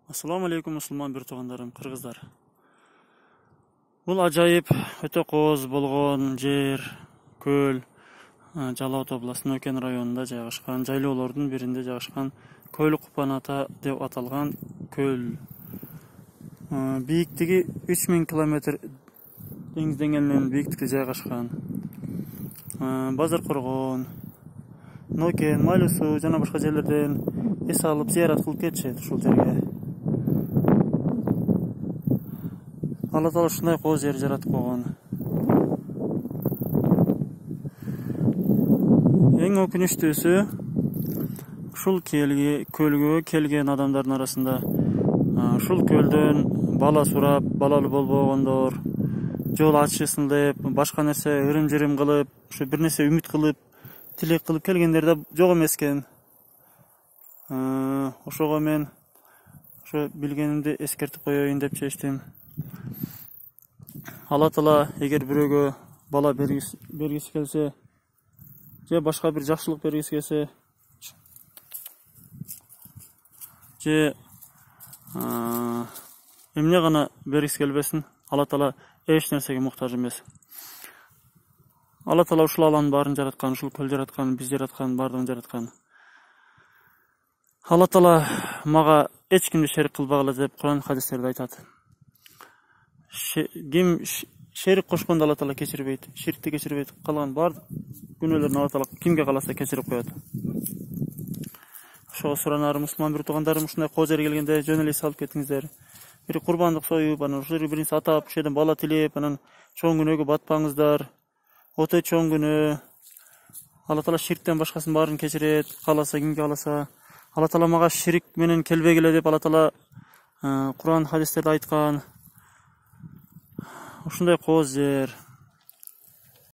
Ассаламу алейкум, мусулман бир туугандарым, кыргыздар. Бул ажайып өтө кооз болгон жер, көл, Жалал Абад областынын Өкен районунда жайгашкан, жайлоолордун биринде жайгашкан Көл Купан ата деп аталган көл. Бийиктиги 3000 километр деңиз деңгээлинен бийиктикте жайгашкан. Базар Коргон, Нокен, Малюсу жана башка жерлерден эс алып зыярат кылып кетишет ушул жерге. Алла Таала ушундай кооз жер жаратып койгон. Эң өкүнүчтүүсү ушул көлгө келген адамдардын арасында ушул көлдөн бала сурап, балалуу болбогондор, жол ачышсын деп, башка нерсе ырым-жырым кылып, ушу бир нерсе үмүт кылып, тилек кылып келгендер да жок эмес экен. Ошого мен ошо билгенимди эскертип коеюн деп чечтим. Алла Таала эгер бирөөгө бала бергиси келсе, же башка бир жакшылык бергиси келсе, же эмне гана бергиси келбесин, Алла Таала эч нерсеге муктаж эмес. Алла Таала ушул алланын баарын жараткан, ушул көл жараткан, биз жараткан, баардыгын жараткан. Алла Таала мага эч кимди шерик кылбагыла деп Куран хадистерде айтат. Ким шерик кошконду Алла Таала кечирбейт, ширкти кечирбейт, калган баардык күнөөлөрүн Алла Таала кимге кааласа кечирип коет. Ошого суранарым, мусулман бир туугандарым, ушундай кооз жерге келгенде жөн эле салып кетиңиздер. Бир курбандык союп, анан ушул жерге биринчи атап, ушул жерден бала тилеп, анан чоң күнөөгө батпаңыздар. Өтө чоң күнөө. Алла Таала ширктен башкасын баарын кечирет, кааласа кимге кааласа. Алла Таала мага ширик менен келбегиле деп Алла Таала Куран хадистерде айткан. Ушундай кооз жер.